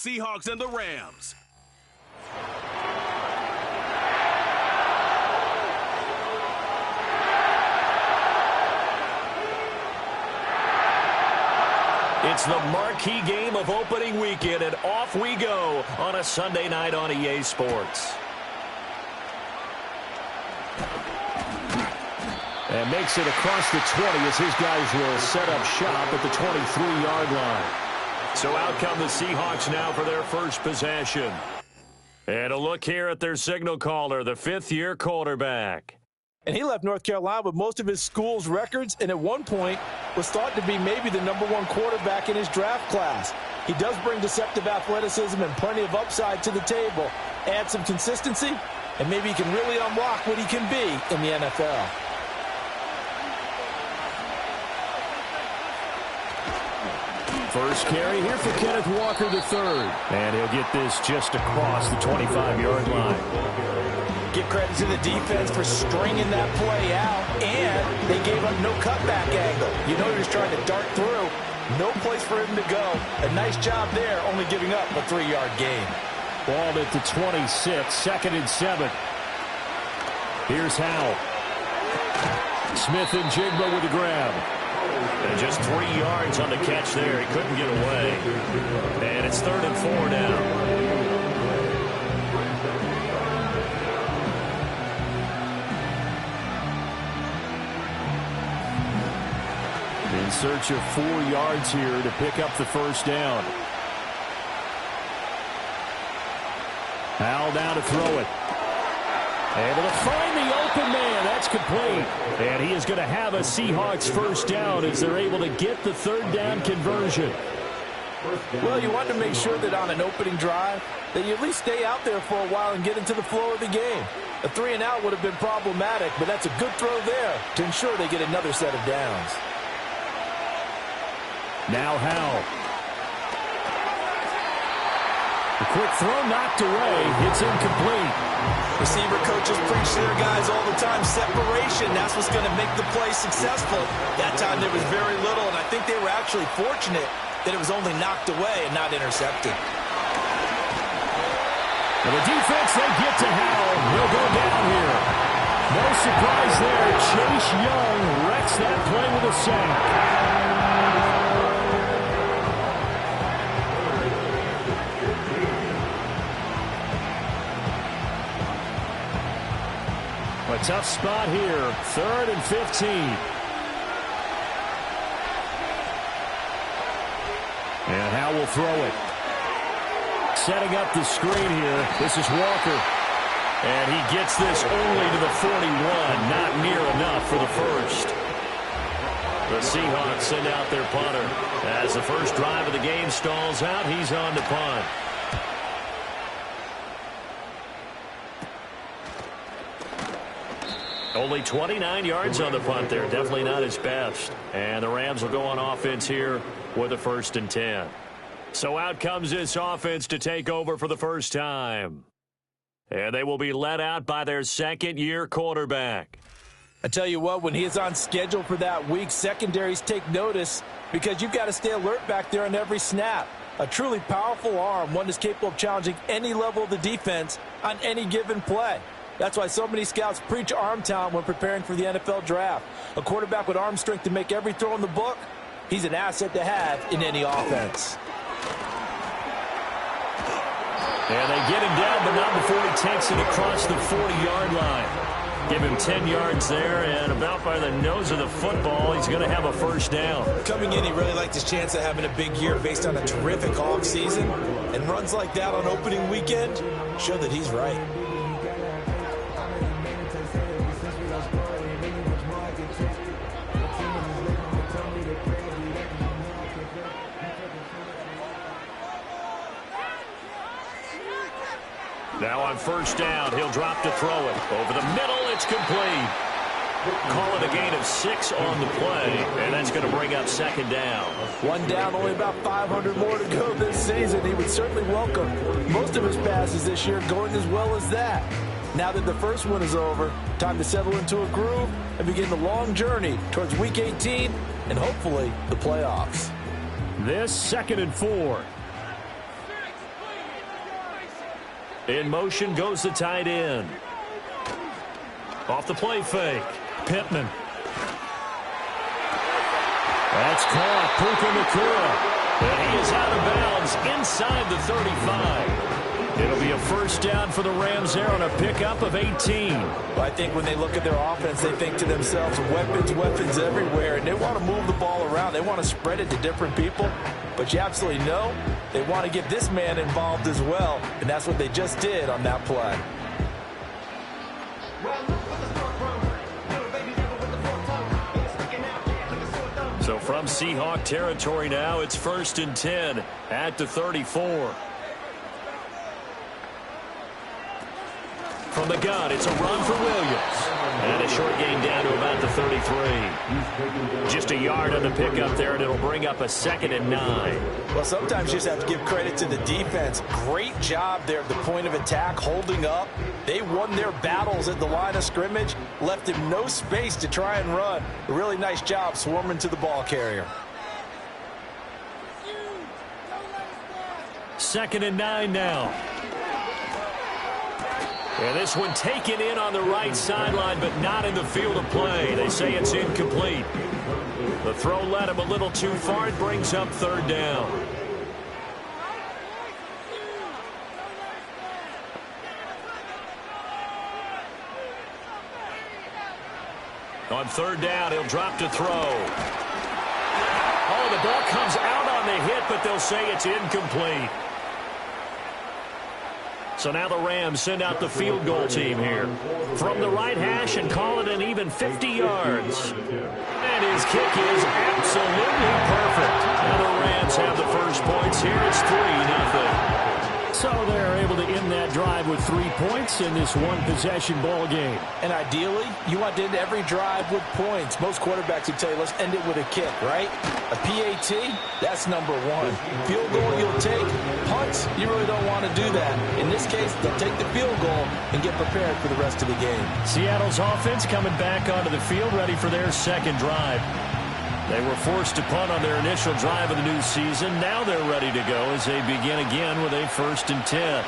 Seahawks and the Rams. It's the marquee game of opening weekend, and off we go on a Sunday night on EA Sports. And makes it across the 20 as his guys will set up shop at the 23-yard line. So out come the Seahawks now for their first possession. And a look here at their signal caller, the fifth-year quarterback. And he left North Carolina with most of his school's records, and at one point was thought to be maybe the #1 quarterback in his draft class. He does bring deceptive athleticism and plenty of upside to the table. Add some consistency, and maybe he can really unlock what he can be in the NFL. First carry here for Kenneth Walker III. And he'll get this just across the 25-yard line. Give credit to the defense for stringing that play out, and they gave up no cutback angle. You know he was trying to dart through. No place for him to go. A nice job there, only giving up a 3-yard gain. Ball at the 26, 2nd and 7. Here's Howell. Smith and Jigba with the grab. And just 3 yards on the catch there. He couldn't get away. And it's 3rd and 4 now. In search of 4 yards here to pick up the first down. Howell down to throw it. Able to find the open man. That's complete. And he is going to have a Seahawks first down as they're able to get the 3rd down conversion. Well, you want to make sure that on an opening drive that you at least stay out there for a while and get into the flow of the game. A 3-and-out would have been problematic, but that's a good throw there to ensure they get another set of downs. Now Howell. The quick throw knocked away. It's incomplete. Receiver coaches preach to their guys all the time. Separation, that's what's going to make the play successful. That time there was very little, and I think they were actually fortunate that it was only knocked away and not intercepted. And the defense, they get to Howell. He'll go down here. No surprise there. Chase Young wrecks that play with a sack. A tough spot here, 3rd and 15. And Howell will throw it. Setting up the screen here. This is Walker. And he gets this only to the 41. Not near enough for the first. The Seahawks send out their punter. As the first drive of the game stalls out, he's on to punt. Only 29 yards on the punt there. Definitely not his best. And the Rams will go on offense here with a 1st and 10. So out comes this offense to take over for the first time. And they will be led out by their 2nd-year quarterback. I tell you what, when he is on schedule for that week, secondaries take notice because you've got to stay alert back there on every snap. A truly powerful arm, one that's capable of challenging any level of the defense on any given play. That's why so many scouts preach arm talent when preparing for the NFL draft. A quarterback with arm strength to make every throw in the book, he's an asset to have in any offense. And they get him down, but not before he takes it across the 40-yard line. Give him 10 yards there, and about by the nose of the football, he's going to have a first down. Coming in, he really liked his chance of having a big year based on a terrific offseason. And runs like that on opening weekend show that he's right. Now on first down, he'll drop to throw it. Over the middle, it's complete. Call it a gain of 6 on the play, and that's going to bring up 2nd down. 1 down, only about 500 more to go this season. He would certainly welcome most of his passes this year going as well as that. Now that the first one is over, time to settle into a groove and begin the long journey towards Week 18 and hopefully the playoffs. This 2nd and 4. In motion goes the tight end. Off the play fake. Pittman. That's caught. Puka Nacua. And he is out of bounds inside the 35. It'll be a first down for the Rams there on a pickup of 18. Well, I think when they look at their offense, they think to themselves, weapons everywhere, and they want to move the ball around. They want to spread it to different people. But you absolutely know they want to get this man involved as well, and that's what they just did on that play. So from Seahawk territory now, it's 1st and 10 at the 34. From the gun, it's a run for Williams. And a short gain down to about the 33. Just a yard on the pickup there, and it'll bring up a 2nd and 9. Well, sometimes you just have to give credit to the defense. Great job there at the point of attack, holding up. They won their battles at the line of scrimmage, left him no space to try and run. A really nice job swarming to the ball carrier. 2nd and 9 now. And this one taken in on the right sideline, but not in the field of play. They say it's incomplete. The throw led him a little too far. It brings up 3rd down. On 3rd down, he'll drop to throw. Oh, the ball comes out on the hit, but they'll say it's incomplete. So now the Rams send out the field goal team here. From the right hash and call it an even 50 yards. And his kick is absolutely perfect. Now the Rams have the first points here. It's 3-0. So they're able to end that drive with 3 points in this one-possession ball game. And ideally, you want to end every drive with points. Most quarterbacks would tell you, let's end it with a kick, right? A PAT, that's number 1. Field goal you'll take. Punts, you really don't want to do that. In this case, they'll take the field goal and get prepared for the rest of the game. Seattle's offense coming back onto the field, ready for their second drive. They were forced to punt on their initial drive of the new season. Now they're ready to go as they begin again with a 1st and 10.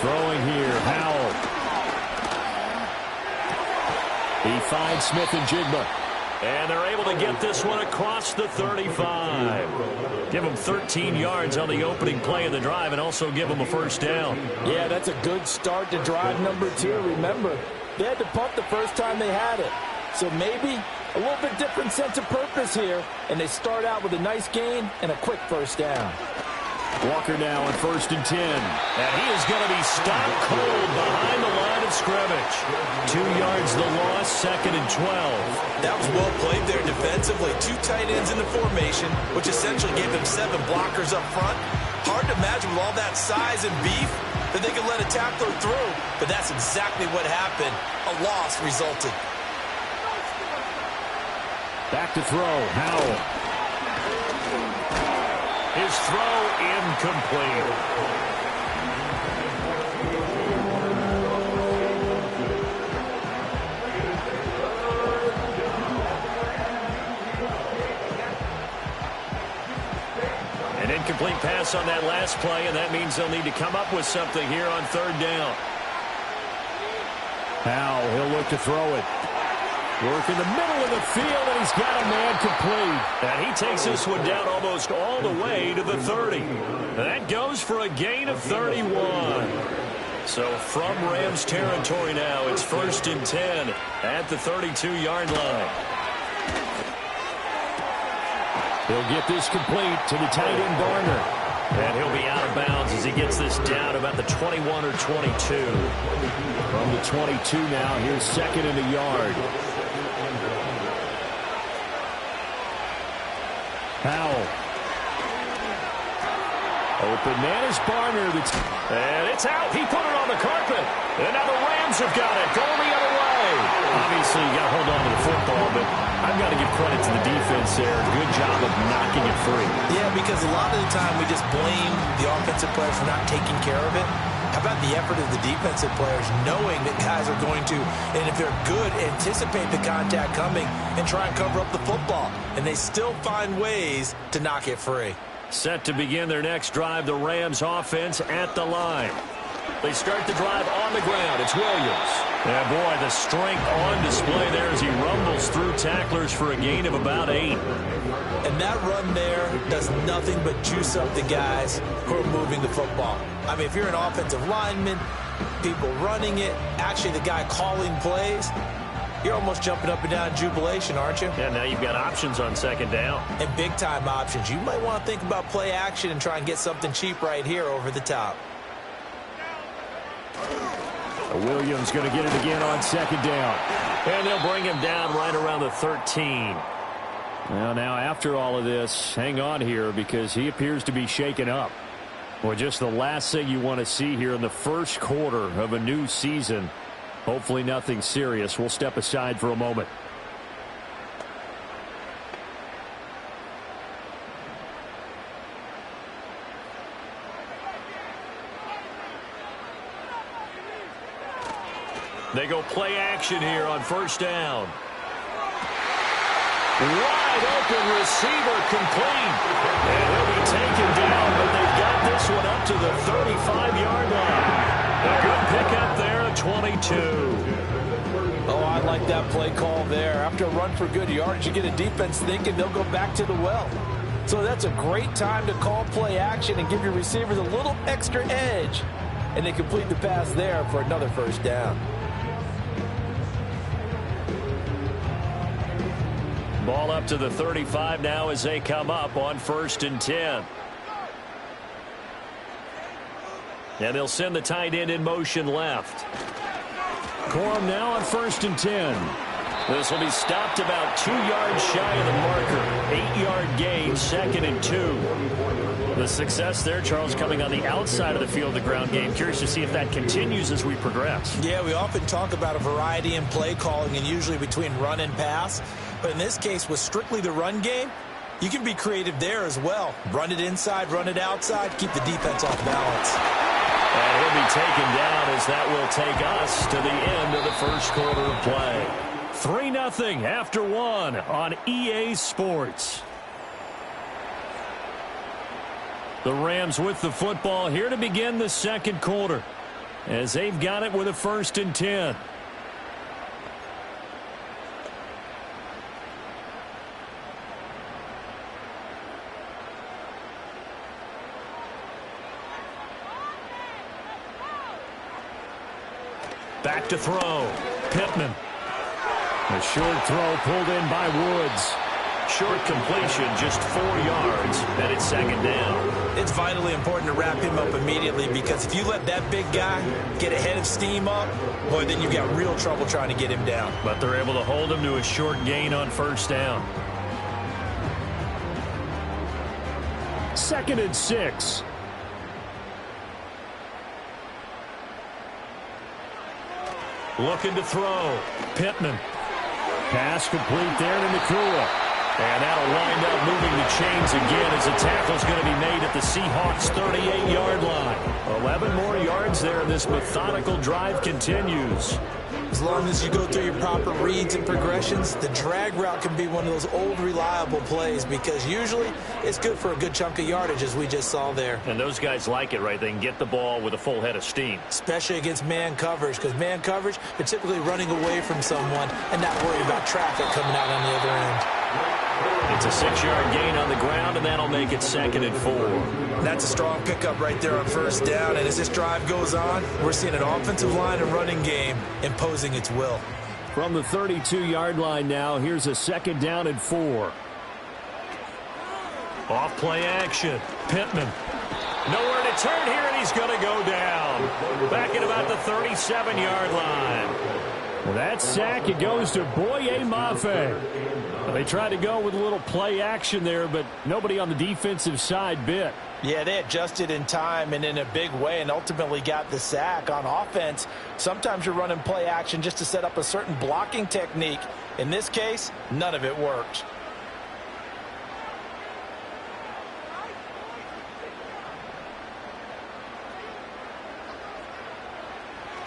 Throwing here, Howell. He finds Smith and Jigba. And they're able to get this one across the 35. Give them 13 yards on the opening play of the drive and also give them a first down. Yeah, that's a good start to drive number 2. Remember, they had to punt the first time they had it. So maybe a little bit different sense of purpose here, and they start out with a nice gain and a quick first down. Walker now on 1st and 10. And he is going to be stopped cold behind the line of scrimmage. 2 yards the loss, 2nd and 12. That was well played there defensively. 2 tight ends in the formation, which essentially gave them 7 blockers up front. Hard to imagine with all that size and beef that they could let a tackler through, but that's exactly what happened. A loss resulted. Back to throw, Howell. His throw incomplete. An incomplete pass on that last play, and that means they'll need to come up with something here on 3rd down. Howell, he'll look to throw it. Work in the middle of the field, and he's got a man complete. And he takes this one down almost all the way to the 30. That goes for a gain of 31. So from Rams territory now, it's 1st and 10 at the 32-yard line. He'll get this complete to the tight end Garner. And he'll be out of bounds as he gets this down about the 21 or 22. From the 22 now, here's 2nd and a yard. Howell. Open man is Barner. And it's out. He put it on the carpet. And now the Rams have got it. Going the other way. Obviously, you got to hold on to the football, but I've got to give credit to the defense there. Good job of knocking it free. Yeah, because a lot of the time we just blame the offensive players for not taking care of it. How about the effort of the defensive players knowing that guys are going to, and if they're good, anticipate the contact coming and try and cover up the football. And they still find ways to knock it free. Set to begin their next drive, the Rams offense at the line. They start the drive on the ground. It's Williams. Yeah, boy, the strength on display there as he rumbles through tacklers for a gain of about 8. And that run there does nothing but juice up the guys who are moving the football. I mean, if you're an offensive lineman, people running it, actually the guy calling plays, you're almost jumping up and down in jubilation, aren't you? Yeah, now you've got options on second down. And big-time options. You might want to think about play action and try and get something cheap right here over the top. Williams going to get it again on second down. And they'll bring him down right around the 13. Well, now after all of this, hang on here because he appears to be shaken up. Well, just the last thing you want to see here in the first quarter of a new season. Hopefully nothing serious. We'll step aside for a moment. They go play action here on first down. Wide open receiver complete. And he'll be taken down, but they've got this one up to the 35-yard line. A good pickup there at 22. Oh, I like that play call there. After a run for good yardage, you get a defense thinking they'll go back to the well. So that's a great time to call play action and give your receivers a little extra edge. And they complete the pass there for another first down. Ball up to the 35 now as they come up on 1st and 10. And they'll send the tight end in motion left. Corum now on 1st and 10. This will be stopped about 2 yards shy of the marker. 8-yard gain, 2nd and 2. The success there, Charles, coming on the outside of the field, the ground game. Curious to see if that continues as we progress. Yeah, we often talk about a variety in play calling and usually between run and pass. But in this case, with strictly the run game, you can be creative there as well. Run it inside, run it outside, keep the defense off balance. And he'll be taken down as that will take us to the end of the first quarter of play. 3-0 after 1 on EA Sports. The Rams with the football here to begin the second quarter as they've got it with a 1st and 10. Back to throw. Pittman. A short throw pulled in by Woods. Short completion, just 4 yards, and it's 2nd down. It's vitally important to wrap him up immediately because if you let that big guy get a head of steam up, boy, then you've got real trouble trying to get him down. But they're able to hold him to a short gain on 1st down. 2nd and 6. Looking to throw. Pittman. Pass complete there to Nakua. And that'll wind up moving the chains again as the tackle's going to be made at the Seahawks' 38-yard line. 11 more yards there, and this methodical drive continues. As long as you go through your proper reads and progressions, the drag route can be one of those old reliable plays because usually it's good for a good chunk of yardage as we just saw there. And those guys like it, right? They can get the ball with a full head of steam. Especially against man coverage because man coverage, you're typically running away from someone and not worried about traffic coming out on the other end. It's a 6-yard gain on the ground, and that'll make it 2nd and 4. That's a strong pickup right there on 1st down, and as this drive goes on, we're seeing an offensive line and running game imposing its will. From the 32-yard line now, here's a 2nd down and 4. Off play action. Pittman. Nowhere to turn here, and he's going to go down. Back at about the 37-yard line. Well, that sack, it goes to Boye Mafe. They tried to go with a little play action there, but nobody on the defensive side bit. Yeah, they adjusted in time and in a big way and ultimately got the sack. On offense, sometimes you're running play action just to set up a certain blocking technique. In this case, none of it worked.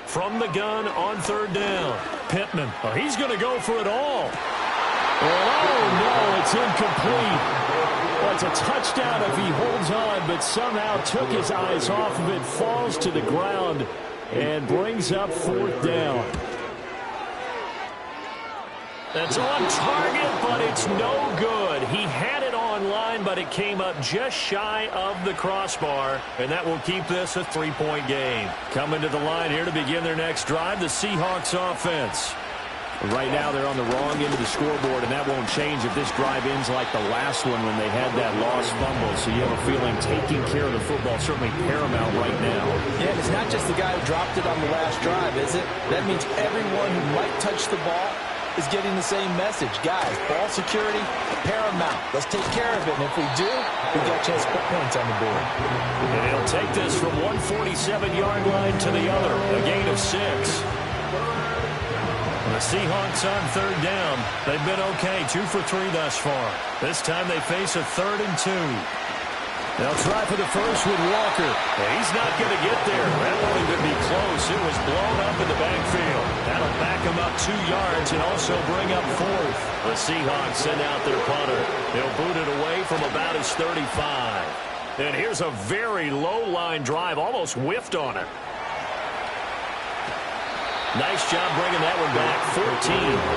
From the gun on 3rd down. Pittman. Oh, he's going to go for it all. Oh, no, it's incomplete. But It's a touchdown if he holds on, but somehow took his eyes off of it, falls to the ground, and brings up 4th down. That's on target, but it's no good. He had it on line, but it came up just shy of the crossbar, and that will keep this a 3-point game. Coming to the line here to begin their next drive, the Seahawks offense. Right now they're on the wrong end of the scoreboard, and that won't change if this drive ends like the last one when they had that lost fumble. So you have a feeling taking care of the football is certainly paramount right now. Yeah, and it's not just the guy who dropped it on the last drive, is it? That means everyone who might touch the ball is getting the same message. Guys, ball security, paramount. Let's take care of it, and if we do, we've got a chance to put points on the board. And he'll take this from 147-yard line to the other, a gain of 6. The Seahawks on 3rd down. They've been okay, 2 for 3 thus far. This time they face a 3rd and 2. They'll try for the first with Walker. And he's not going to get there. That won't even be close. It was blown up in the backfield. That'll back him up 2 yards and also bring up 4th. The Seahawks send out their punter. They'll boot it away from about his 35. And here's a very low-line drive, almost whiffed on it. Nice job bringing that one back. 14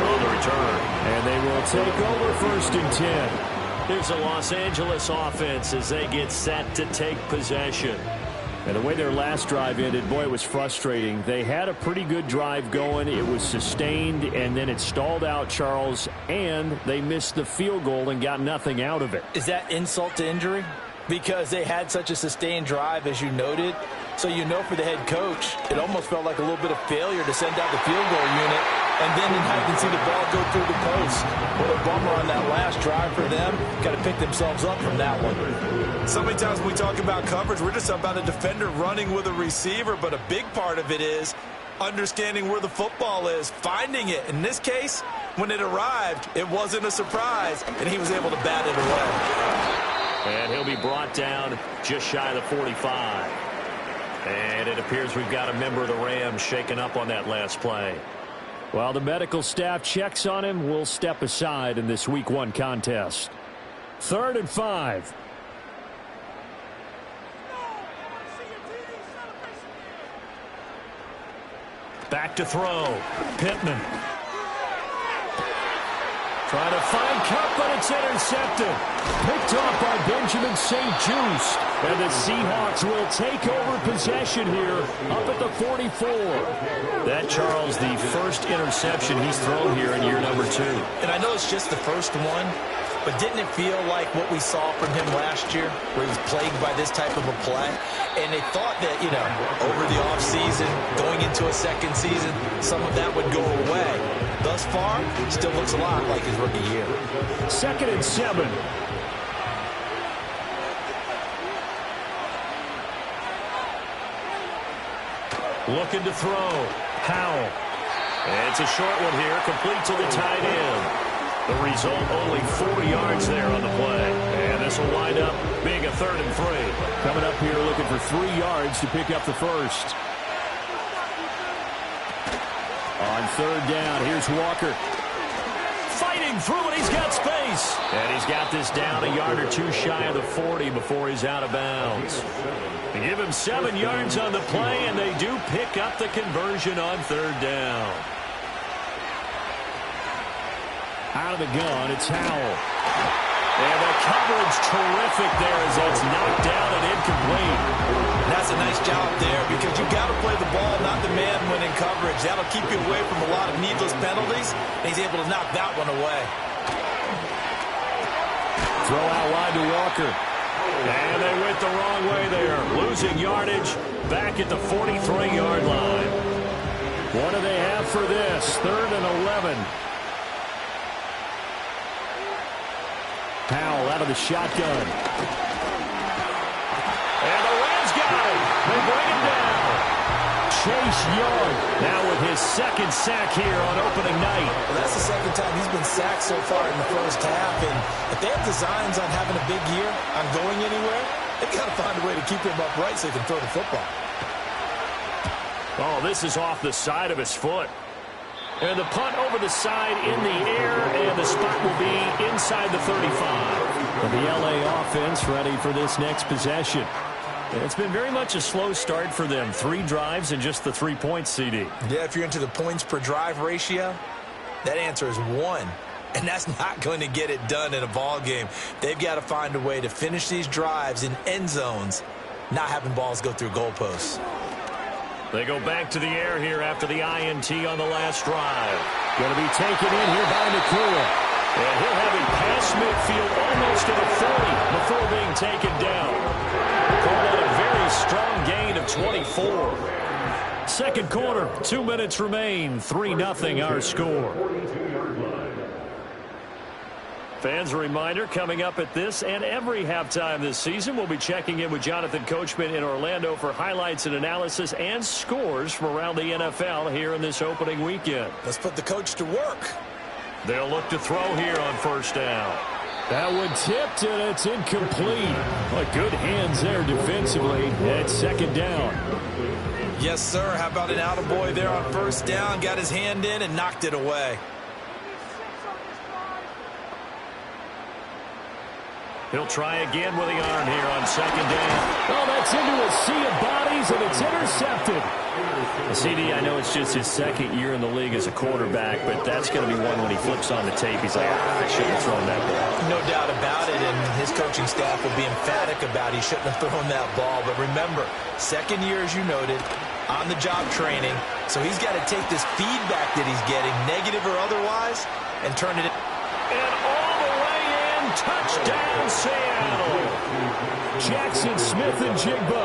on the return. And they will take over 1st and 10. Here's a Los Angeles offense as they get set to take possession. And the way their last drive ended, boy, it was frustrating. They had a pretty good drive going. It was sustained, and then it stalled out, Charles, and they missed the field goal and got nothing out of it. Is that insult to injury? Because they had such a sustained drive, as you noted. So you know for the head coach, it almost felt like a little bit of failure to send out the field goal unit. And then you can see the ball go through the post. What a bummer on that last drive for them. Got to pick themselves up from that one. So many times when we talk about coverage, we're just about a defender running with a receiver. But a big part of it is understanding where the football is, finding it. In this case, when it arrived, it wasn't a surprise, and he was able to bat it away. And he'll be brought down just shy of the 45. And it appears we've got a member of the Rams shaken up on that last play. While the medical staff checks on him, we'll step aside in this Week 1 contest. 3rd and 5. Back to throw. Pittman. Trying to find Cup, but it's intercepted. Picked off by Benjamin St-Juste. And the Seahawks will take over possession here up at the 44. That, Charles, the first interception he's thrown here in year number 2. And I know it's just the first one, but didn't it feel like what we saw from him last year, where he was plagued by this type of a play? And they thought that, you know, over the offseason, going into a second season, some of that would go away. Thus far, still looks a lot like his rookie year. 2nd and 7. Looking to throw. Howell. And it's a short one here, complete to the tight end. The result, only 4 yards there on the play. And this will wind up being a 3rd and 3. Coming up here looking for 3 yards to pick up the first. On 3rd down, here's Walker. Fighting through it, he's got space. And he's got this down a yard or 2 shy of the 40 before he's out of bounds. They give him 7 yards on the play, and they do pick up the conversion on 3rd down. Out of the gun, it's Howell. And the coverage terrific there as that's knocked down and incomplete. That's a nice job there because you've got to play the ball, not the man when in coverage. That'll keep you away from a lot of needless penalties, and he's able to knock that one away. Throw out wide to Walker. And they went the wrong way there. Losing yardage back at the 43-yard line. What do they have for this? 3rd and 11. Powell out of the shotgun. And the Rams got him. They bring him down. Chase Young now with his 2nd sack here on opening night. Well, that's the 2nd time he's been sacked so far in the first half. And if they have designs on having a big year, on going anywhere, they've got to find a way to keep him upright so they can throw the football. Oh, this is off the side of his foot. And the punt over the side in the air, and the spot will be inside the 35. The LA offense ready for this next possession. It's been very much a slow start for them. 3 drives and just the 3 points, CD. Yeah, if you're into the points per drive ratio, that answer is 1. And that's not going to get it done in a ball game. They've got to find a way to finish these drives in end zones, not having balls go through goalposts. They go back to the air here after the INT on the last drive. Going to be taken in here by Nakua. And he'll have it past midfield almost to the 40 before being taken down. Called out a very strong gain of 24. Second quarter, 2 minutes remain. 3-0 our score. Fans, a reminder, coming up at this and every halftime this season, we'll be checking in with Jonathan Coachman in Orlando for highlights and analysis and scores from around the NFL here in this opening weekend. Let's put the coach to work. They'll look to throw here on first down. That one tipped, and it's incomplete. But good hands there defensively. It's second down. Yes, sir. How about an attaboy there on first down? Got his hand in and knocked it away. He'll try again with the arm here on second down. Oh, that's into a sea of bodies, and it's intercepted. CD, I know it's just his second year in the league as a quarterback, but that's going to be one when he flips on the tape. He's like, I shouldn't have thrown that ball. No doubt about it, and his coaching staff will be emphatic about he shouldn't have thrown that ball. But remember, second year, as you noted, on-the-job training, so he's got to take this feedback that he's getting, negative or otherwise, and turn it in. And all the way in, touchdown Seattle. Jackson Smith-Njigba,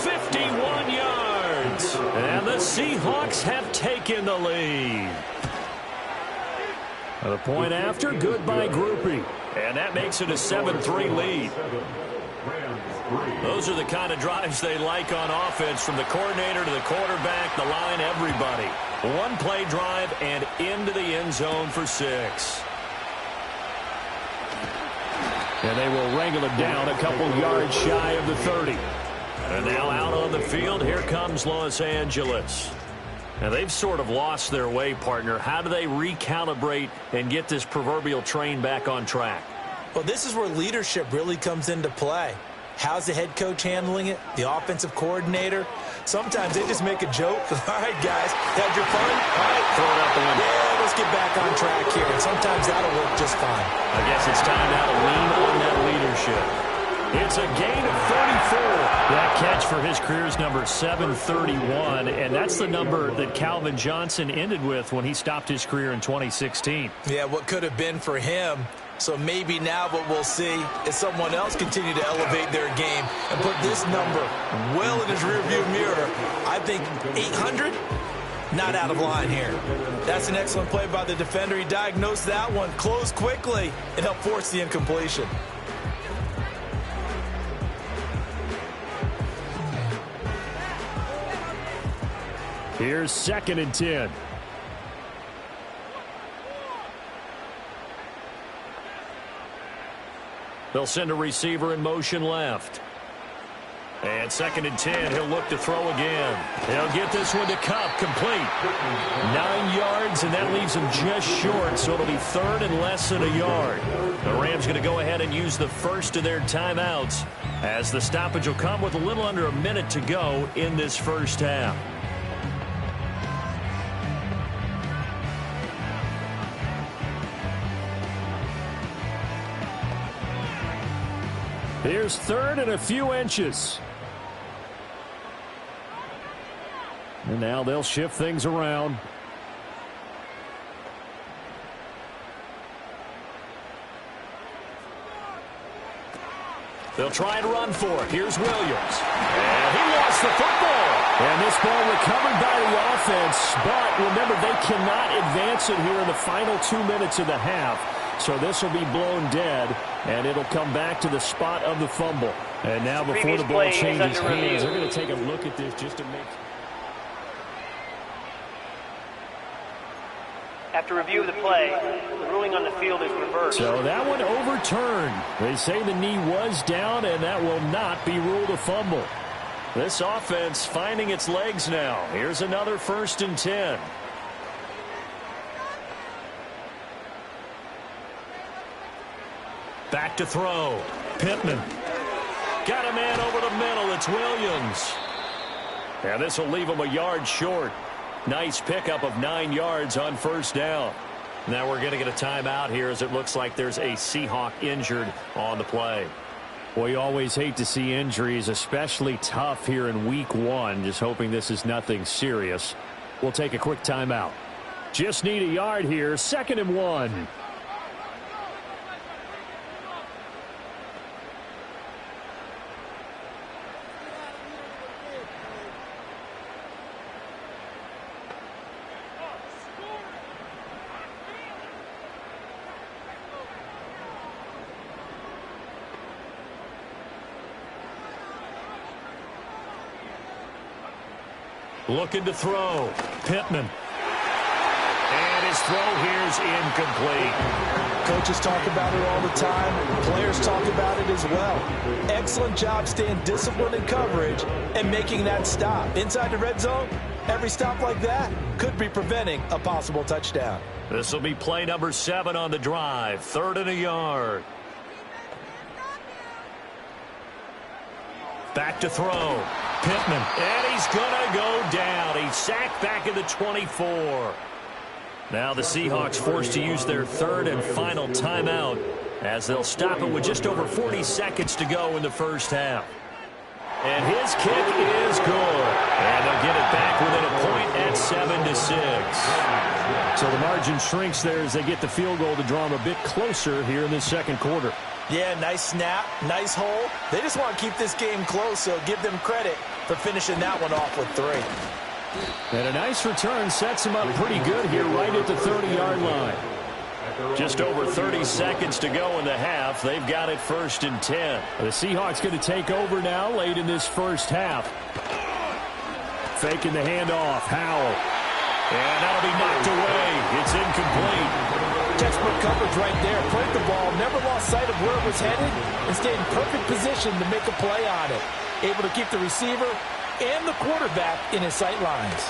51 yards. And the Seahawks have taken the lead. The point after, good by Groupie. And that makes it a 7-3 lead. Those are the kind of drives they like on offense, from the coordinator to the quarterback, the line, everybody. One play drive and into the end zone for 6. And they will wrangle it down a couple yards shy of the 30. And now out on the field, here comes Los Angeles. Now they've sort of lost their way, partner. How do they recalibrate and get this proverbial train back on track? Well, this is where leadership really comes into play. How's the head coach handling it? The offensive coordinator? Sometimes they just make a joke. All right, guys, had your fun? All right, throw it out the window. Yeah, let's get back on track here. And sometimes that'll work just fine. I guess it's time now to lean on that leadership. It's a gain of 34. That catch for his career's number 731, and that's the number that Calvin Johnson ended with when he stopped his career in 2016. Yeah, what could have been for him. So maybe now what we'll see is someone else continue to elevate their game and put this number well in his rearview mirror. I think 800, not out of line here. That's an excellent play by the defender. He diagnosed that one, closed quickly, and helped force the incompletion. Here's 2nd and 10. They'll send a receiver in motion left. And 2nd and 10, he'll look to throw again. He'll get this one to Kupp, complete. 9 yards, and that leaves him just short, so it'll be 3rd and less than a yard. The Rams going to go ahead and use the first of their timeouts, as the stoppage will come with a little under a minute to go in this first half. Here's 3rd and a few inches. And now they'll shift things around. They'll try and run for it. Here's Williams. And he lost the football. And this ball recovered by the offense. But remember, they cannot advance it here in the final 2 minutes of the half. So this will be blown dead, and it'll come back to the spot of the fumble. And now before the ball changes hands, they're going to take a look at this just to make... After review of the play, the ruling on the field is reversed. So that one overturned. They say the knee was down, and that will not be ruled a fumble. This offense finding its legs now. Here's another 1st and 10. Back to throw. Pittman. Got a man over the middle. It's Williams. And this will leave him a yard short. Nice pickup of 9 yards on first down. Now we're going to get a timeout here as it looks like there's a Seahawk injured on the play. Well, you always hate to see injuries, especially tough here in week 1. Just hoping this is nothing serious. We'll take a quick timeout. Just need a yard here. 2nd and 1. Looking to throw. Pittman. And his throw here's incomplete. Coaches talk about it all the time. Players talk about it as well. Excellent job staying disciplined in coverage and making that stop. Inside the red zone, every stop like that could be preventing a possible touchdown. This will be play number 7 on the drive. 3rd and a yard. Back to throw. Pittman. And he's going to go down. He's sacked back at the 24. Now the Seahawks forced to use their 3rd and final timeout as they'll stop it with just over 40 seconds to go in the first half. And his kick is good. And they'll get it back within a point at 7-6. So the margin shrinks there as they get the field goal to draw them a bit closer here in the second quarter. Yeah, nice snap, nice hole. They just want to keep this game close, so give them credit for finishing that one off with 3. And a nice return sets him up pretty good here right at the 30-yard line. Just over 30 seconds to go in the half. They've got it 1st and 10. The Seahawks going to take over now late in this first half. Faking the handoff. Howell. And that'll be knocked away. It's incomplete. Textbook coverage right there. Played the ball, never lost sight of where it was headed, and stayed in perfect position to make a play on it. Able to keep the receiver and the quarterback in his sight lines.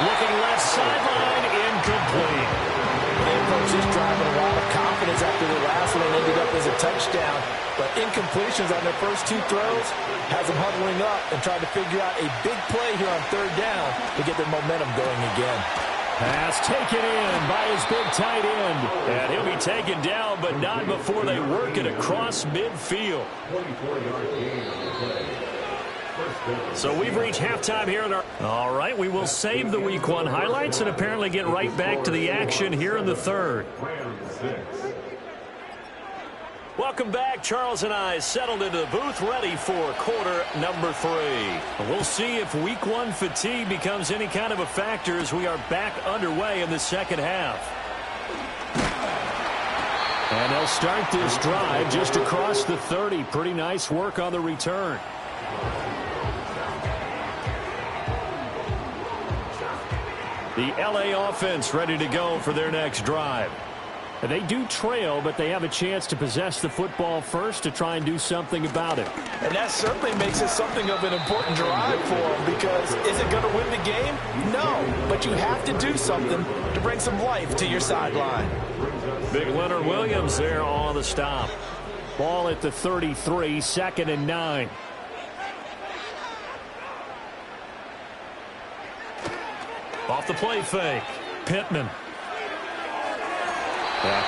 Looking left sideline, incomplete. They approached this drive with a lot of confidence after the last one and ended up as a touchdown. But incompletions on their first 2 throws has them huddling up and trying to figure out a big play here on 3rd down to get their momentum going again. Pass taken in by his big tight end. And he'll be taken down, but not before they work it across midfield. So we've reached halftime here in our... All right, we will save the Week 1 highlights and apparently get right back to the action here in the 3rd. Welcome back. Charles and I settled into the booth ready for quarter number 3. We'll see if Week 1 fatigue becomes any kind of a factor as we are back underway in the second half. And they'll start this drive just across the 30. Pretty nice work on the return. The LA offense ready to go for their next drive. They do trail, but they have a chance to possess the football first to try and do something about it. And that certainly makes it something of an important drive for them, because is it going to win the game? No, but you have to do something to bring some life to your sideline. Big Leonard Williams there on the stop. Ball at the 33, 2nd and 9. Off the play fake. Pittman.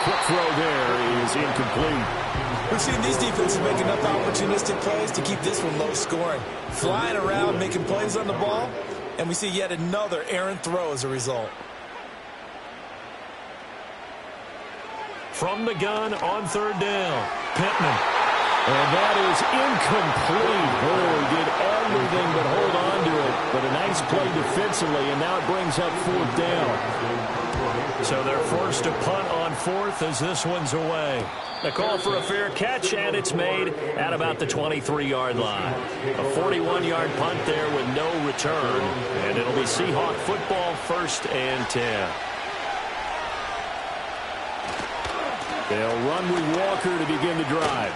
Quick throw there is incomplete. We've seen these defenses make enough opportunistic plays to keep this one low scoring. Flying around, making plays on the ball, and we see yet another errant throw as a result. From the gun on 3rd down. Pittman. And that is incomplete. Oh, he did everything but hold on to it. But a nice play defensively, and now it brings up 4th down. So they're forced to punt on 4th as this one's away. The call for a fair catch, and it's made at about the 23-yard line. A 41-yard punt there with no return, and it'll be Seahawk football 1st and 10. They'll run with Walker to begin the drive.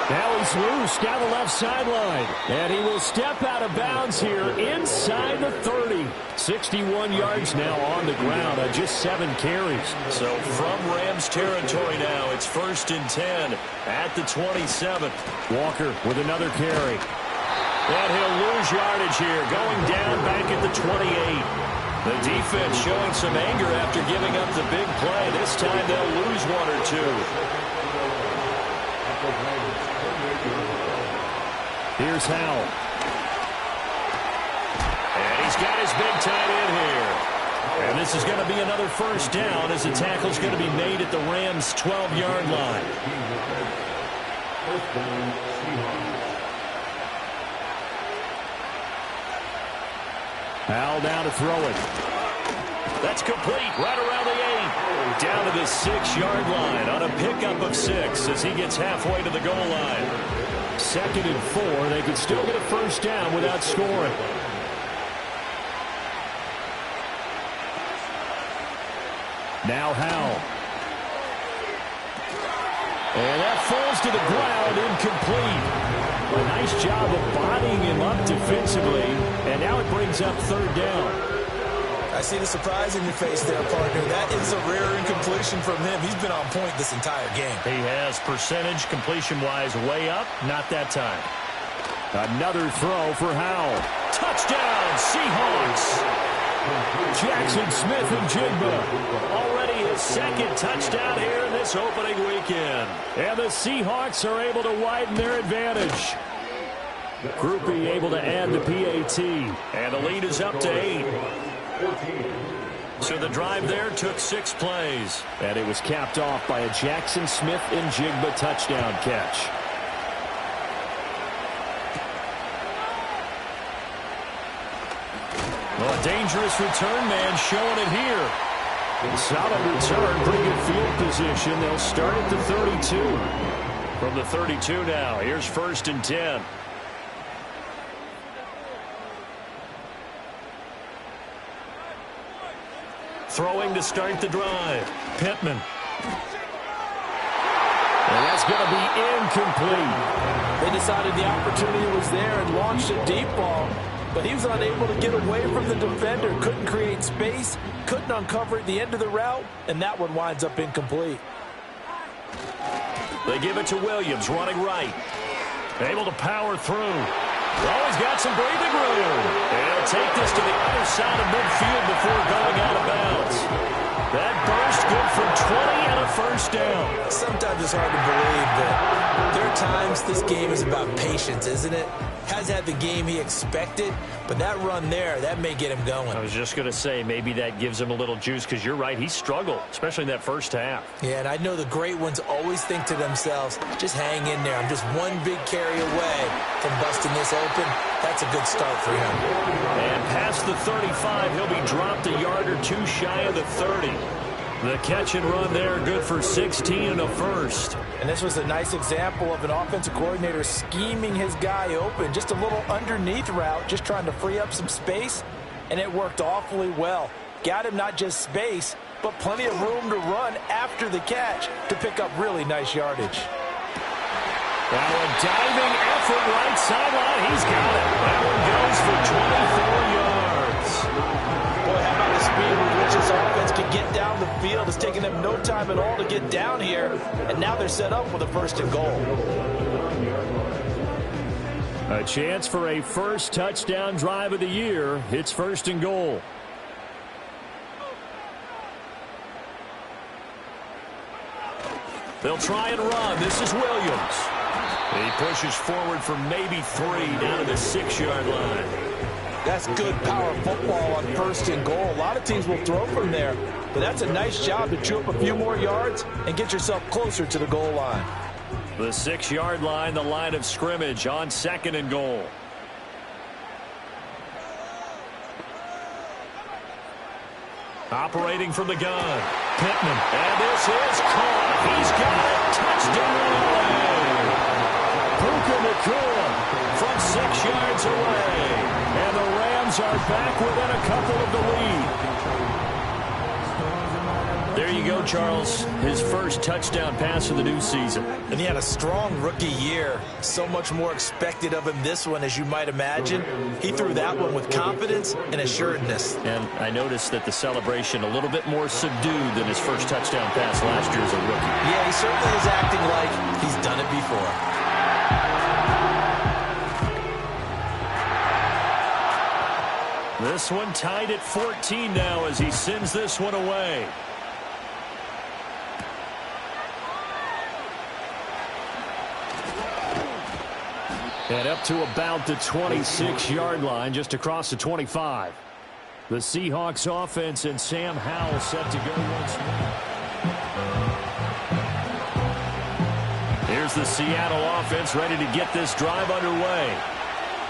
Now he's loose down the left sideline. And he will step out of bounds here inside the 30. 61 yards now on the ground on just 7 carries. So from Rams territory now, it's 1st and 10 at the 27. Walker with another carry. And he'll lose yardage here, going down back at the 28. The defense showing some anger after giving up the big play. This time they'll lose 1 or 2. Here's Howell. And he's got his big tight end here. And this is going to be another 1st down as the tackle's going to be made at the Rams' 12-yard line. Howell down to throw it. That's complete right around the 8. Down to the 6-yard line on a pickup of 6 as he gets halfway to the goal line. 2nd and 4. They could still get a 1st down without scoring. Now Howell. And that falls to the ground, incomplete. A nice job of bodying him up defensively. And now it brings up 3rd down. I see the surprise in your face there, partner. That is a rare incompletion from him. He's been on point this entire game. He has percentage completion-wise way up. Not that time. Another throw for Howell. Touchdown, Seahawks. Jackson Smith and Jigba. Already his 2nd touchdown here in this opening weekend. And the Seahawks are able to widen their advantage. Groupie able to add the PAT. And the lead is up to 8. So the drive there took 6 plays. And it was capped off by a Jackson Smith and Jigba touchdown catch. Well, a dangerous return man showing it here. Solid return, pretty good field position. They'll start at the 32. From the 32 now, here's 1st and 10. Throwing to start the drive. Pittman. And that's going to be incomplete. They decided the opportunity was there and launched a deep ball, but he was unable to get away from the defender. Couldn't create space, couldn't uncover at the end of the route, and that one winds up incomplete. They give it to Williams, running right. Able to power through. Always got some breathing room. And he'll take this to the other side of midfield before going out of bounds. That burst good from 20 and a 1st down. Sometimes it's hard to believe, but there are times this game is about patience, isn't it? Has had the game he expected, but that run there, that may get him going. I was just going to say, maybe that gives him a little juice, because you're right, he struggled, especially in that 1st half. Yeah, and I know the great ones always think to themselves, just hang in there. I'm just one big carry away from busting this open. That's a good start for him. And past the 35, he'll be dropped a yard or 2 shy of the 30. The catch and run there, good for 16 and a 1st. And this was a nice example of an offensive coordinator scheming his guy open. Just a little underneath route, just trying to free up some space, and it worked awfully well. Got him not just space, but plenty of room to run after the catch to pick up really nice yardage. Now a diving effort right sideline. He's got it. That one goes for 24 yards. Boy, how about the speed with which this offense can get down the field. It's taken them no time at all to get down here, and now they're set up with a 1st and goal. A chance for a 1st touchdown drive of the year. It's 1st and goal. They'll try and run. This is Williams. He pushes forward for maybe 3 down to the 6-yard line. That's good power football on 1st and goal. A lot of teams will throw from there, but that's a nice job to chew up a few more yards and get yourself closer to the goal line. The 6-yard line, the line of scrimmage on 2nd and goal. Operating from the gun. Pittman. And this is caught. He's got it. Touchdown. Puka Nacua From 6 yards away. And the Rams are back within a couple of the lead. There you go, Charles. His first touchdown pass of the new season. And he had a strong rookie year. So much more expected of him this one, as you might imagine. He threw that one with confidence and assuredness. And I noticed that the celebration a little bit more subdued than his first touchdown pass last year as a rookie. Yeah, he certainly is acting like he's done it before. This one tied at 14 now as he sends this one away. And up to about the 26-yard line, just across the 25. The Seahawks offense and Sam Howell set to go once more. Here's the Seattle offense ready to get this drive underway.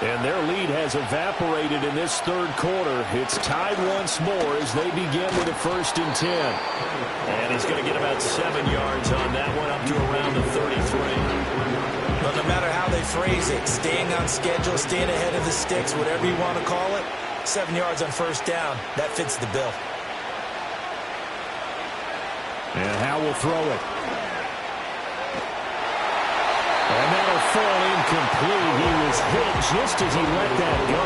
And their lead has evaporated in this third quarter. It's tied once more as they begin with a 1st and 10. And he's going to get about 7 yards on that one, up to around the 33. Well, no matter how they phrase it, staying on schedule, staying ahead of the sticks, whatever you want to call it, 7 yards on 1st down, that fits the bill. And Howell will throw it. And that'll fall incomplete. He was hit just as he let that go.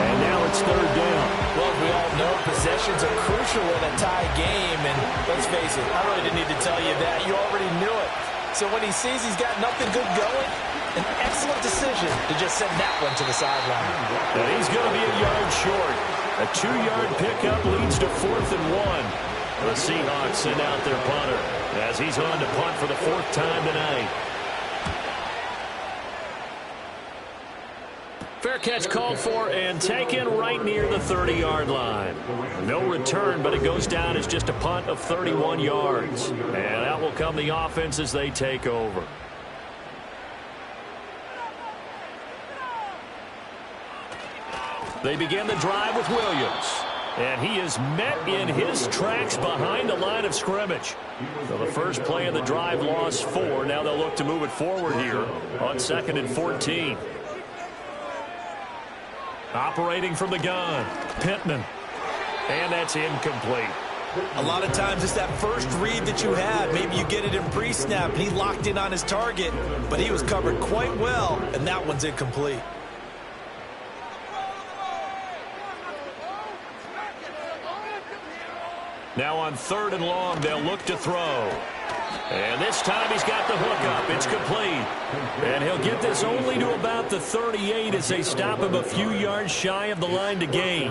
And now it's 3rd down. Well, we all know possessions are crucial in a tie game. And let's face it, I really didn't need to tell you that. You already knew it. So when he sees he's got nothing good going, an excellent decision to just send that one to the sideline. And he's going to be a yard short. A 2-yard pickup leads to 4th and 1. The Seahawks send out their punter as he's on to punt for the 4th time tonight. Fair catch called for and taken right near the 30-yard line. No return, but it goes down as just a punt of 31 yards. And out will come the offense as they take over. They begin the drive with Williams. And he is met in his tracks behind the line of scrimmage. So the first play of the drive lost 4. Now they'll look to move it forward here on 2nd and 14. Operating from the gun, Pittman. And that's incomplete. A lot of times it's that first read that you had. Maybe you get it in pre-snap, and he locked in on his target, but he was covered quite well, and that one's incomplete. Now on 3rd and long, they'll look to throw. And this time he's got the hook up. It's complete. And he'll get this only to about the 38 as they stop him a few yards shy of the line to gain.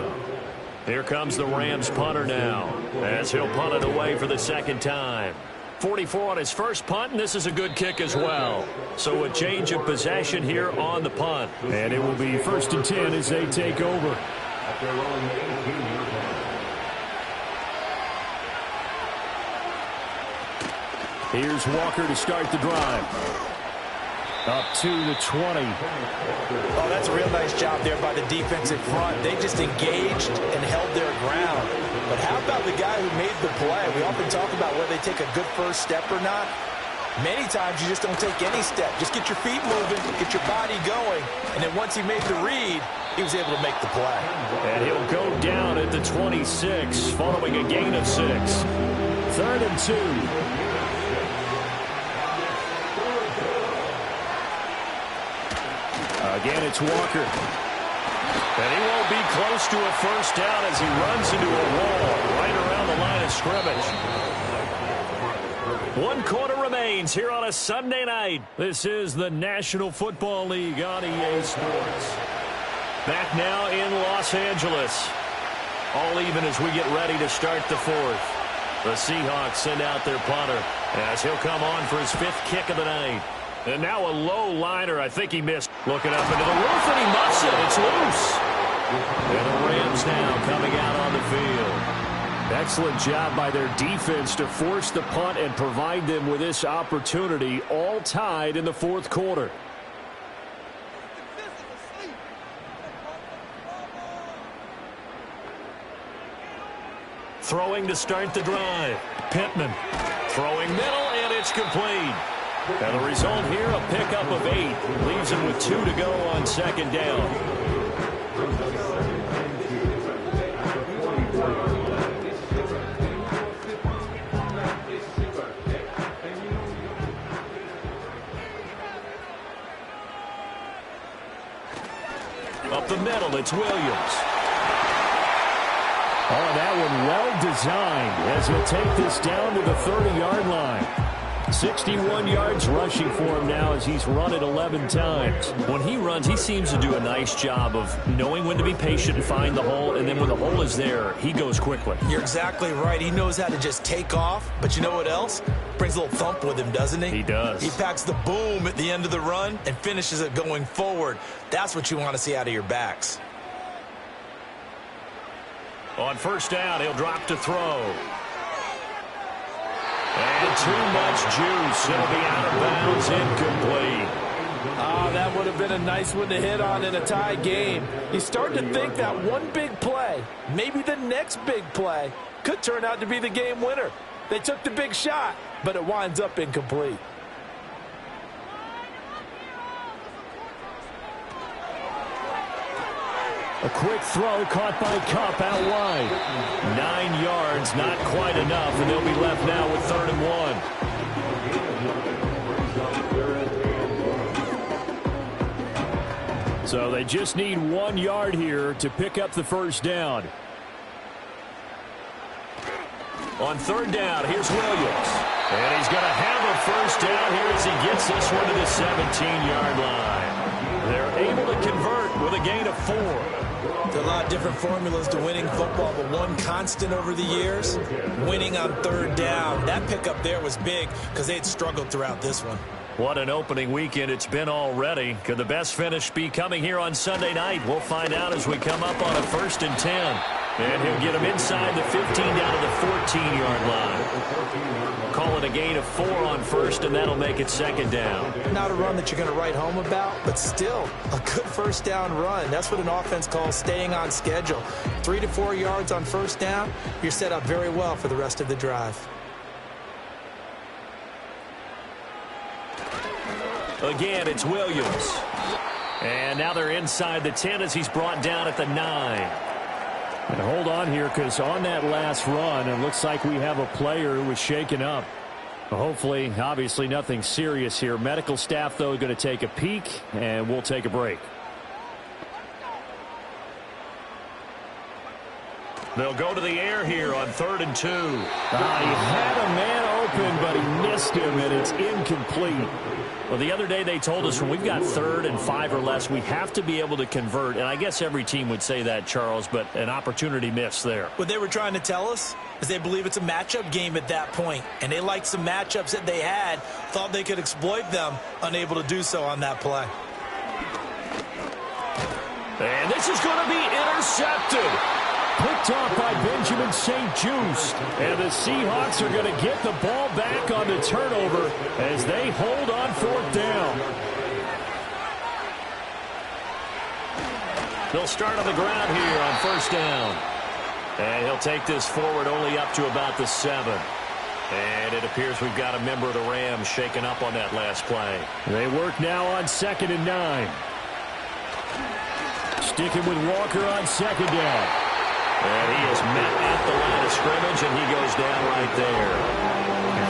Here comes the Rams punter now as he'll punt it away for the 2nd time. 44 on his first punt, and this is a good kick as well. So a change of possession here on the punt. And it will be 1st and 10 as they take over. Here's Walker to start the drive. Up to the 20. Oh, that's a real nice job there by the defensive front. They just engaged and held their ground. But how about the guy who made the play? We often talk about whether they take a good first step or not. Many times you just don't take any step. Just get your feet moving, get your body going. And then once he made the read, he was able to make the play. And he'll go down at the 26 following a gain of 6. 3rd and 2. Again, it's Walker. And he won't be close to a 1st down as he runs into a wall right around the line of scrimmage. 1 quarter remains here on a Sunday night. This is the National Football League on EA Sports. Back now in Los Angeles. All even as we get ready to start the 4th. The Seahawks send out their punter as he'll come on for his 5th kick of the night. And now a low liner. I think he missed. Looking up into the roof, and he muffs it. It's loose. And the Rams now coming out on the field. Excellent job by their defense to force the punt and provide them with this opportunity, all tied in the 4th quarter. Throwing to start the drive. Pittman throwing middle, and it's complete. And the result here, a pickup of 8. Leaves him with 2 to go on 2nd down. Up the middle, it's Williams. Oh, that one well designed as he'll take this down to the 30-yard line. 61 yards rushing for him now as he's run it 11 times. When he runs, he seems to do a nice job of knowing when to be patient and find the hole, and then when the hole is there, he goes quickly. You're exactly right. He knows how to just take off, but you know what else? Brings a little thump with him, doesn't he? He does. He packs the boom at the end of the run and finishes it going forward. That's what you want to see out of your backs. On first down, he'll drop to throw. And too much juice. It'll be out of bounds, incomplete. Oh, that would have been a nice one to hit on in a tie game. You start to think that one big play, maybe the next big play, could turn out to be the game winner. They took the big shot, but it winds up incomplete. A quick throw caught by Kupp out wide. 9 yards, not quite enough, and they'll be left now with 3rd and 1. So they just need 1 yard here to pick up the first down. On 3rd down, here's Williams. And he's going to have a first down here as he gets this one to the 17-yard line. They're able to convert with a gain of 4. There are a lot of different formulas to winning football, but one constant over the years, winning on 3rd down. That pickup there was big because they had struggled throughout this one. What an opening weekend it's been already. Could the best finish be coming here on Sunday night? We'll find out as we come up on a 1st and 10. And he'll get him inside the 15 down to the 14-yard line. Call it a gain of 4 on 1st, and that'll make it 2nd down. Not a run that you're going to write home about, but still a good 1st down run. That's what an offense calls staying on schedule. 3 to 4 yards on 1st down, you're set up very well for the rest of the drive. Again, it's Williams. And now they're inside the 10 as he's brought down at the 9. And hold on here, because on that last run, it looks like we have a player who was shaken up. Hopefully, obviously nothing serious here. Medical staff, though, going to take a peek, and we'll take a break. They'll go to the air here on 3rd and 2. He had a man open, but he missed him, and it's incomplete. Well, the other day they told us when we've got 3rd and 5 or less, we have to be able to convert. And I guess every team would say that, Charles, but an opportunity missed there. What they were trying to tell us is they believe it's a matchup game at that point. And they liked some matchups that they had, thought they could exploit them, unable to do so on that play. And this is going to be intercepted. Picked off by Benjamin St-Juste. And the Seahawks are going to get the ball back on the turnover as they hold on 4th down. They'll start on the ground here on 1st down. And he'll take this forward only up to about the 7. And it appears we've got a member of the Rams shaken up on that last play. They work now on 2nd and 9. Sticking with Walker on 2nd down. And he is met at the line of scrimmage, and he goes down right there.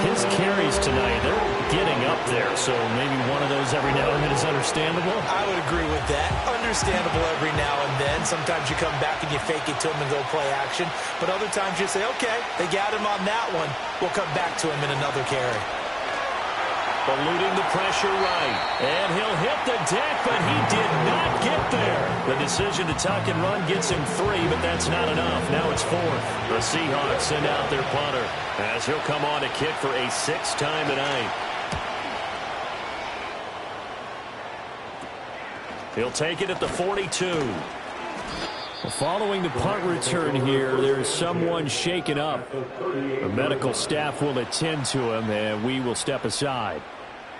His carries tonight, they're getting up there, so maybe one of those every now and then is understandable. I would agree with that. Understandable every now and then. Sometimes you come back and you fake it to him and go play action. But other times you say, okay, they got him on that one. We'll come back to him in another carry. Eluding the pressure right. And he'll hit the deck, but he did not get there. The decision to tuck and run gets him 3, but that's not enough. Now it's 4th. The Seahawks send out their punter as he'll come on to kick for a 6th time tonight. He'll take it at the 42. Following the punt return here, there's someone shaken up. The medical staff will attend to him, and we will step aside.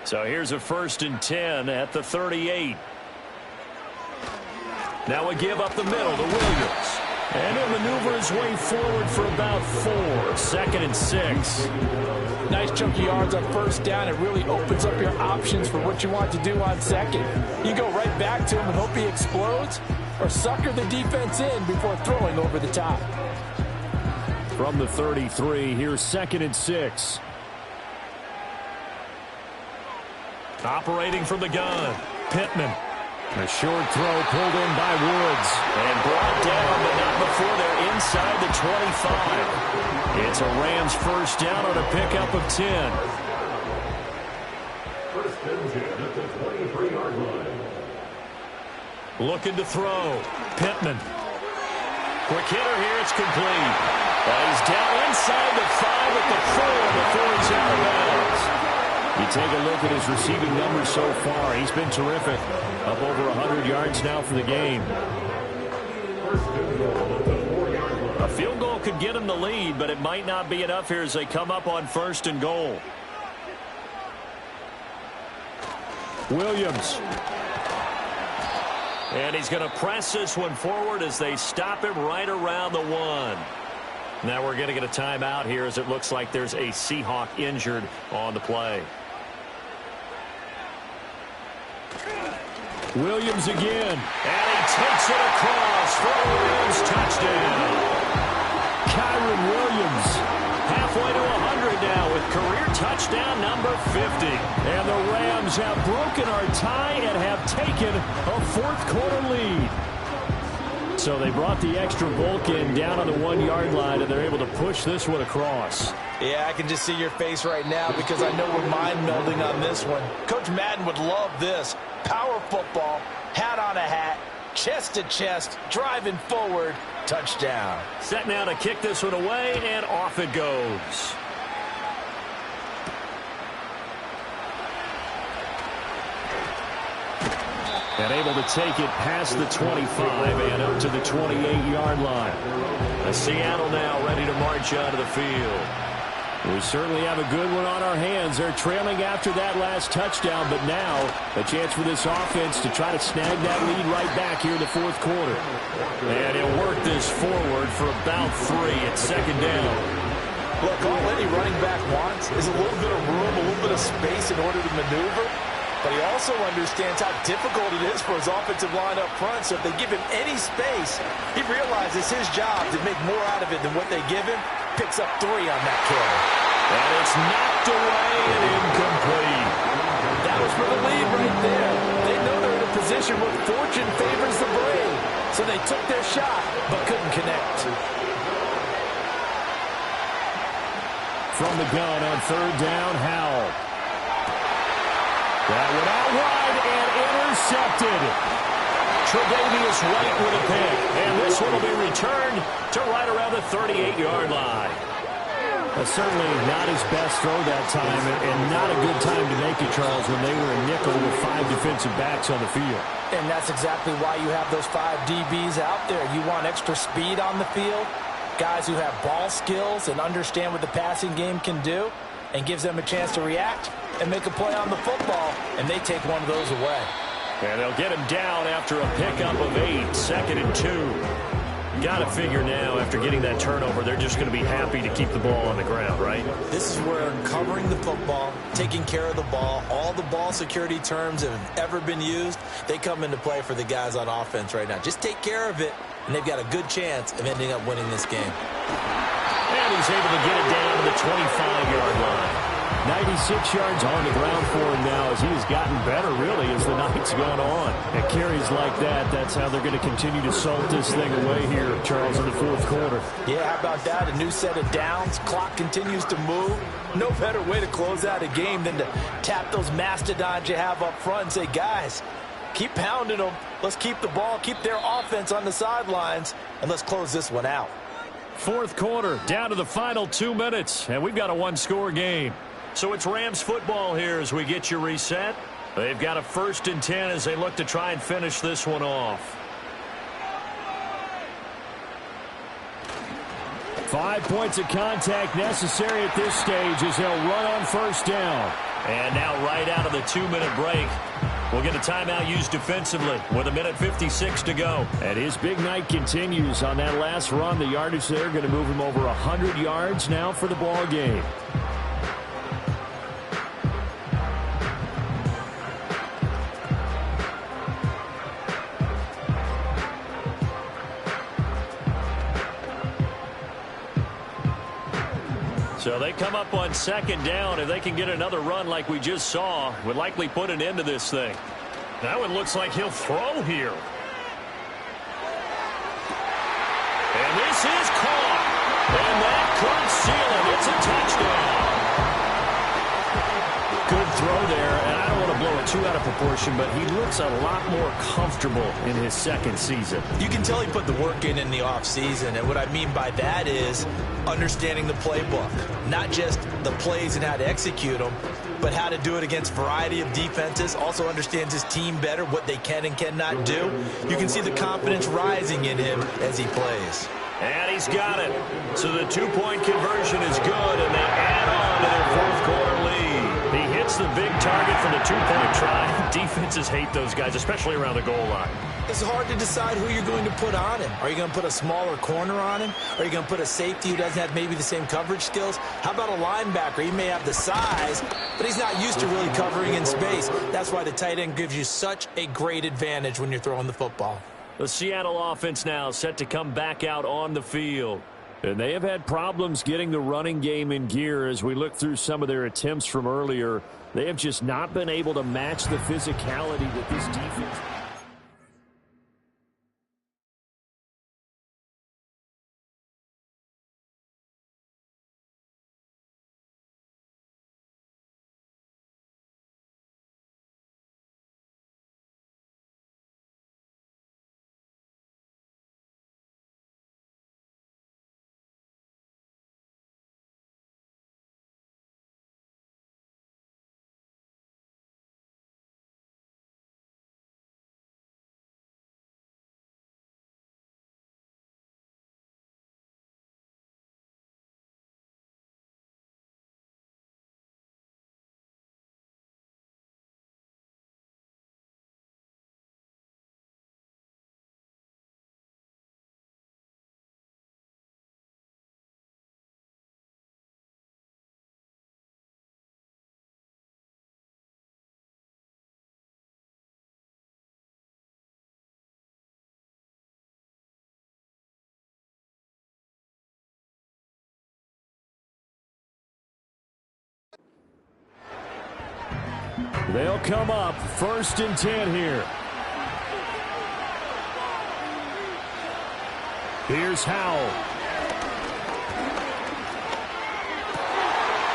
So here's a 1st and 10 at the 38. Now a give up the middle to Williams. And he'll maneuver his way forward for about 4. 2nd and 6. Nice chunk of yards on 1st down. It really opens up your options for what you want to do on 2nd. You go right back to him and hope he explodes, or sucker the defense in before throwing over the top. From the 33, here's 2nd and 6. Operating from the gun, Pittman. A short throw pulled in by Woods. And brought down, but not before they're inside the 25. It's a Rams first down on a pickup of 10. First and 10 at the 23-yard line. Looking to throw. Pittman. Quick hitter here. It's complete. He's down inside the 5 at the 4 before he's out of bounds. You take a look at his receiving numbers so far. He's been terrific. Up over 100 yards now for the game. A field goal could get him the lead, but it might not be enough here as they come up on 1st and goal. Williams. And he's going to press this one forward as they stop him right around the 1. Now we're going to get a timeout here as it looks like there's a Seahawk injured on the play. Williams again. And he takes it across for a Rams touchdown. Kyron Williams. Halfway to 100 now with career touchdown number 50. And the Rams have broken our tie and have taken a 4th quarter lead. So they brought the extra bulk in down on the 1-yard line, and they're able to push this one across. Yeah, I can just see your face right now because I know we're mind-melding on this one. Coach Madden would love this. Power football, hat on a hat, chest to chest, driving forward, touchdown. Set now to kick this one away, and off it goes. And able to take it past the 25 and up to the 28-yard line. Seattle now ready to march out of the field. We certainly have a good one on our hands. They're trailing after that last touchdown, but now a chance for this offense to try to snag that lead right back here in the 4th quarter. And he'll work this forward for about 3 at 2nd down. Look, all any running back wants is a little bit of room, a little bit of space in order to maneuver. But he also understands how difficult it is for his offensive line up front. So if they give him any space, he realizes his job to make more out of it than what they give him. Picks up 3 on that carry. And it's knocked away and incomplete. That was for the lead right there. They know they're in a position where fortune favors the brave. So they took their shot, but couldn't connect. From the gun on 3rd down, Howell. That one out wide and intercepted. Tre'Davious White with a pick. And this one will be returned to right around the 38-yard line. Certainly not his best throw that time, and not a good time to make it, Charles, when they were a nickel with 5 defensive backs on the field. And that's exactly why you have those 5 DBs out there. You want extra speed on the field, guys who have ball skills and understand what the passing game can do, and gives them a chance to react and make a play on the football, and they take one of those away. And they'll get him down after a pickup of 8, 2nd and 2. Got to figure now, after getting that turnover, they're just going to be happy to keep the ball on the ground, right? This is where covering the football, taking care of the ball, all the ball security terms that have ever been used, they come into play for the guys on offense right now. Just take care of it, and they've got a good chance of ending up winning this game. And he's able to get it down to the 25-yard line. 96 yards on the ground for him now as he has gotten better, really, as the night's gone on. And carries like that, that's how they're going to continue to salt this thing away here, Charles, in the 4th quarter. Yeah, how about that? A new set of downs. Clock continues to move. No better way to close out a game than to tap those mastodons you have up front and say, guys, keep pounding them. Let's keep the ball, keep their offense on the sidelines, and let's close this one out. 4th quarter, down to the final 2 minutes, and we've got a 1-score game. So it's Rams football here as we get you reset. They've got a 1st and 10 as they look to try and finish this one off. 5 points of contact necessary at this stage as they'll run on 1st down. And now right out of the 2-minute break, we'll get a timeout used defensively with 1:56 to go. And his big night continues on that last run. The yardage there going to move him over 100 yards now for the ball game. So they come up on 2nd down. If they can get another run like we just saw, would likely put an end to this thing. That one looks like he'll throw here. And this is caught. And that could seal it. It's a touchdown. Good throw there, and I don't want to blow it too out of proportion, but he looks a lot more comfortable in his second season. You can tell he put the work in the offseason, and what I mean by that is understanding the playbook. Not just the plays and how to execute them, but how to do it against a variety of defenses. Also understands his team better, what they can and cannot do. You can see the confidence rising in him as he plays. And he's got it. So the two-point conversion is good, and they add on to their fourth-quarter lead. He hits the big target from the two-point try. Defenses hate those guys, especially around the goal line. It's hard to decide who you're going to put on him. Are you going to put a smaller corner on him? Are you going to put a safety who doesn't have maybe the same coverage skills? How about a linebacker? He may have the size, but he's not used to really covering in space. That's why the tight end gives you such a great advantage when you're throwing the football. The Seattle offense now set to come back out on the field. And they have had problems getting the running game in gear as we look through some of their attempts from earlier. They have just not been able to match the physicality that this defense... They'll come up 1st and 10 here. Here's Howell.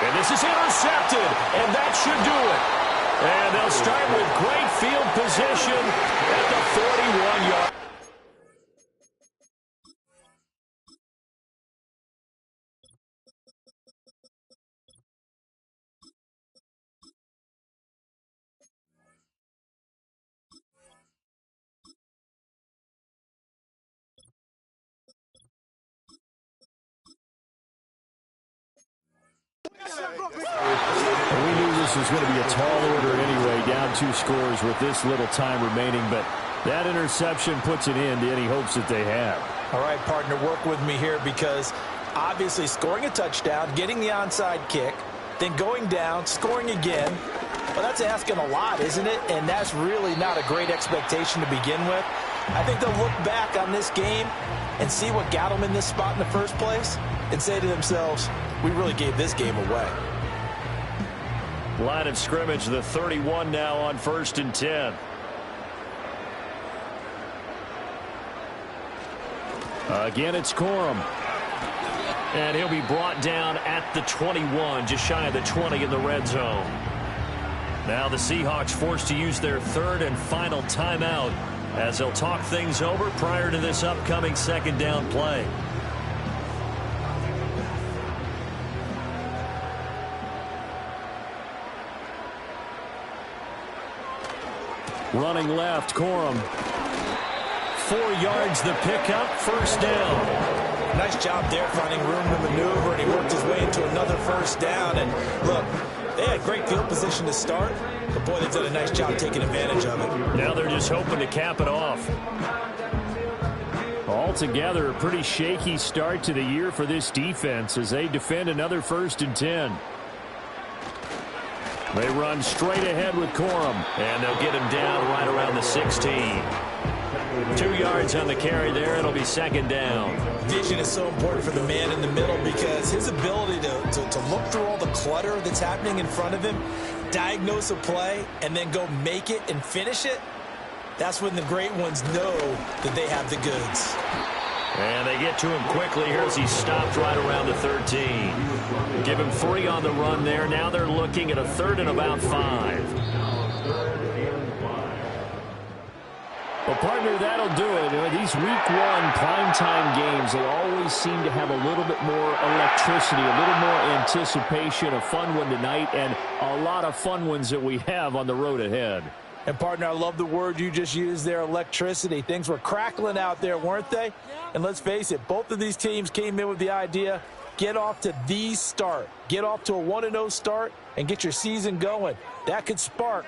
And this is intercepted, and that should do it. And they'll start with great field position at the 41-yard. We knew this was going to be a tall order anyway, down 2 scores with this little time remaining, but that interception puts an end to any hopes that they have. All right, partner, work with me here because obviously scoring a touchdown, getting the onside kick, then going down, scoring again, well, that's asking a lot, isn't it? And that's really not a great expectation to begin with. I think they'll look back on this game and see what got them in this spot in the first place and say to themselves, we really gave this game away. Line of scrimmage, the 31 now on 1st and 10. Again, it's Corum. And he'll be brought down at the 21, just shy of the 20 in the red zone. Now the Seahawks forced to use their 3rd and final timeout as they'll talk things over prior to this upcoming 2nd down play. Running left, Corum. 4 yards the pickup, 1st down. Nice job there finding room to maneuver, and he worked his way into another 1st down. And look, they had great field position to start, but boy, they've done a nice job taking advantage of it. Now they're just hoping to cap it off. Altogether, a pretty shaky start to the year for this defense as they defend another 1st and 10. They run straight ahead with Corum, and they'll get him down right around the 16. 2 yards on the carry there. It'll be 2nd down. Vision is so important for the man in the middle because his ability to look through all the clutter that's happening in front of him, diagnose a play, and then go make it and finish it, That's when the great ones know that they have the goods. And they get to him quickly here as he stopped right around the 13. Give him 3 on the run there. Now they're looking at a 3rd and about 5. Well, partner, that'll do it. These week 1 primetime games, they always seem to have a little bit more electricity, a little more anticipation. A fun one tonight, and a lot of fun ones that we have on the road ahead. And, partner, I love the word you just used there, electricity. Things were crackling out there, weren't they? And let's face it, both of these teams came in with the idea, get off to the start. Get off to a 1-0 start and get your season going. That could spark